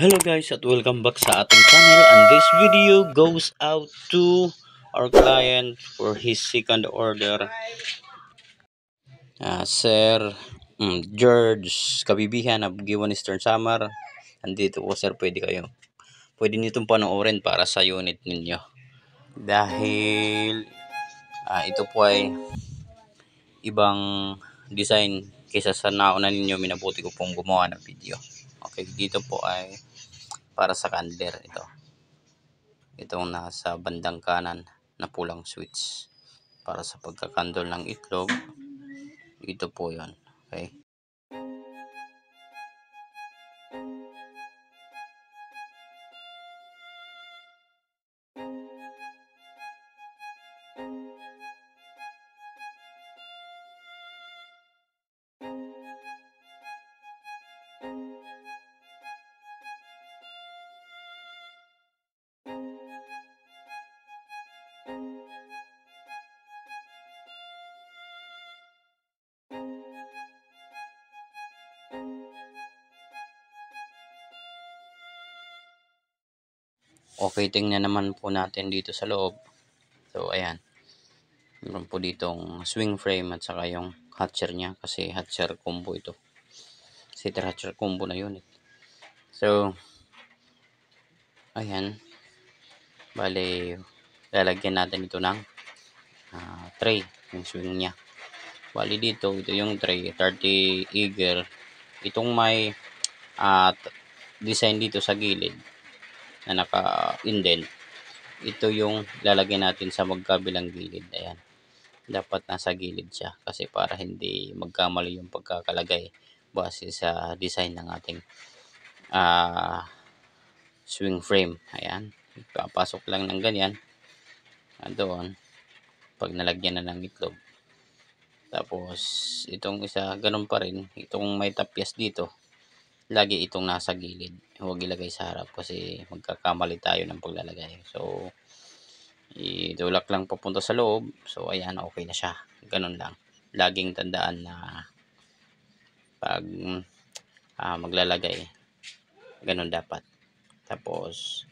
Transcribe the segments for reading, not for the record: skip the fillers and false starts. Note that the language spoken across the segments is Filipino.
Hello guys at welcome back sa ating channel, and this video goes out to our client for his second order. Sir George Kabibihan of Giwan Eastern Samar. Andito po sir, pwede niyo itong panoorin para sa unit ninyo. Dahil ito po ay ibang design kaysa sa nauna ninyo, minabuti ko pong gumawa ng video. Okay, dito po ay para sa candler ito. Itong nasa bandang kanan na pulang switch para sa pagkakandol ng itlog. Ito po yon. Okay. Okay, tingnan naman po natin dito sa loob. So, ayan. Meron po ditong swing frame at saka yung hatcher niya kasi hatcher combo ito. Seater hatcher combo na unit. So, ayan. Bale, lalagyan natin ito ng tray, yung swing niya. Bali dito, ito yung tray, 30 eager. Itong may design dito sa gilid na naka-indent, ito yung lalagyan natin sa magkabilang gilid. Ayan, dapat nasa gilid siya kasi para hindi magkamali yung pagkakalagay base sa design ng ating swing frame. Ayan, papasok lang ng ganyan doon pag nalagyan na ng itlog. Tapos itong isa ganun pa rin, itong may tapyas dito lagi itong nasa gilid, huwag ilagay sa harap kasi magkakamali tayo ng paglalagay. So itulak lang papunta sa loob. So ayan, okay na siya, ganun lang. Laging tandaan na pag maglalagay, ganun dapat. Tapos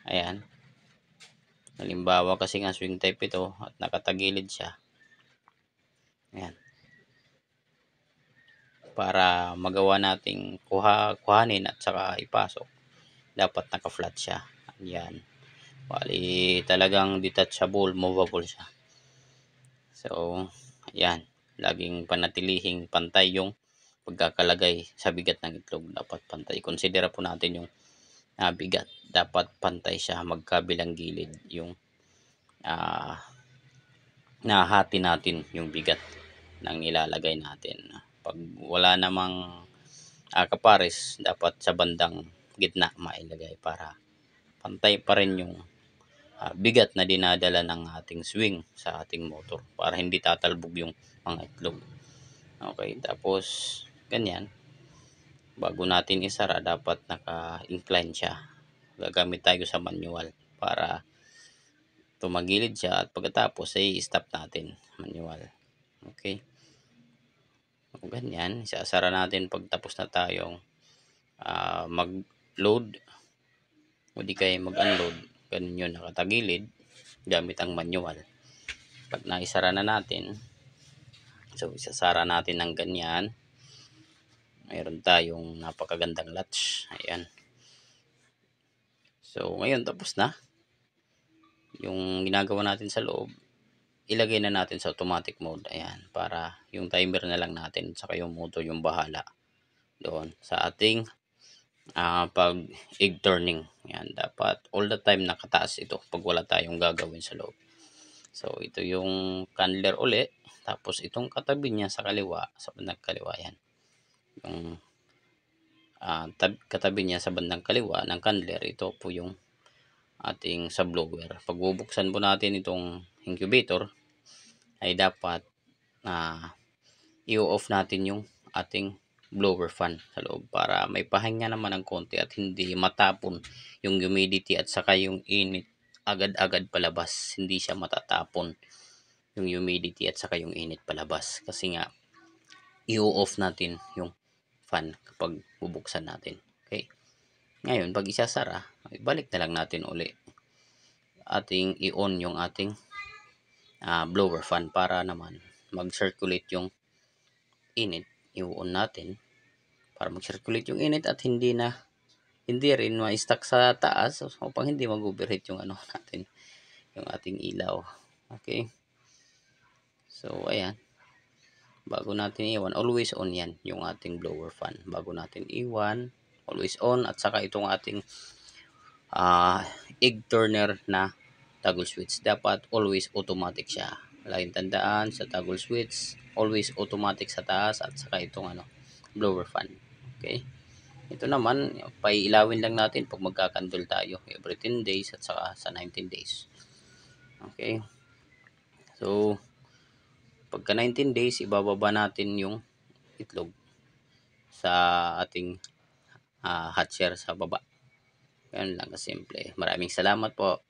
ayan, halimbawa kasi nga swing type ito at nakatagilid siya, ayan, para magawa nating kuhanin at saka ipasok, dapat naka-flat siya. Ayan, bali talagang detachable, movable siya. So ayan, laging panatilihing pantay yung pagkakalagay sa bigat ng itlog. Dapat pantay. Konsidera po natin yung bigat, dapat pantay siya, magkabilang gilid yung nahati natin yung bigat ng ilalagay natin. Pag wala namang kapares, dapat sa bandang gitna mailagay para pantay pa rin yung bigat na dinadala ng ating swing sa ating motor para hindi tatalbog yung mga itlog. Okay, tapos ganyan, bago natin isara dapat naka-incline siya. Gagamit tayo sa manual para tumagilid siya at pagkatapos ay stop natin manual. Okay, o ganyan, isasara natin pag tapos na tayong mag-load o di kaya mag-unload. Ganun yun, nakatagilid gamit ang manual. Pag naisara na natin, so isasara natin ng ganyan. Mayroon tayong napakagandang latch. Ayan. So ngayon tapos na yung ginagawa natin sa loob. Ilagay na natin sa automatic mode. Ayan, para yung timer na lang natin saka yung motor yung bahala doon sa ating pag egg turning. Ayan, dapat all the time nakataas ito pag wala tayong gagawin sa loob. So ito yung candler uli, tapos itong katabi niya sa kaliwa, sa bandang kaliwa, yan yung katabi niya sa bandang kaliwa ng candler. Ito po yung ating subblower. Pag bubuksan po natin itong incubator ay dapat i-off natin yung ating blower fan sa loob para may pahinga naman ng konti at hindi matapon yung humidity at saka yung init agad-agad palabas. Hindi siya matatapon yung humidity at saka yung init palabas kasi nga i-off natin yung fan kapag bubuksan natin. Okay, Ngayon, pag isasara, balik na lang natin uli. Ating i-on yung ating blower fan para naman mag-circulate yung init. I-on natin para mag-circulate yung init at hindi rin ma-stuck sa taas upang hindi mag-overheat yung ano natin, yung ating ilaw. Okay. So, ayan. Bago natin iwan, always on yan yung ating blower fan. Bago natin iwan, always on, at saka itong ating egg turner na toggle switch. Dapat always automatic siya. Laging tandaan sa toggle switch, always automatic sa taas at saka itong blower fan. Okay? Ito naman, paiilawin lang natin pag magkakandol tayo every 10 days at saka sa 19 days. Okay? So, pagka 19 days, ibababa natin yung itlog sa ating hatcher sa baba. Ganun lang kasimple. Maraming salamat po.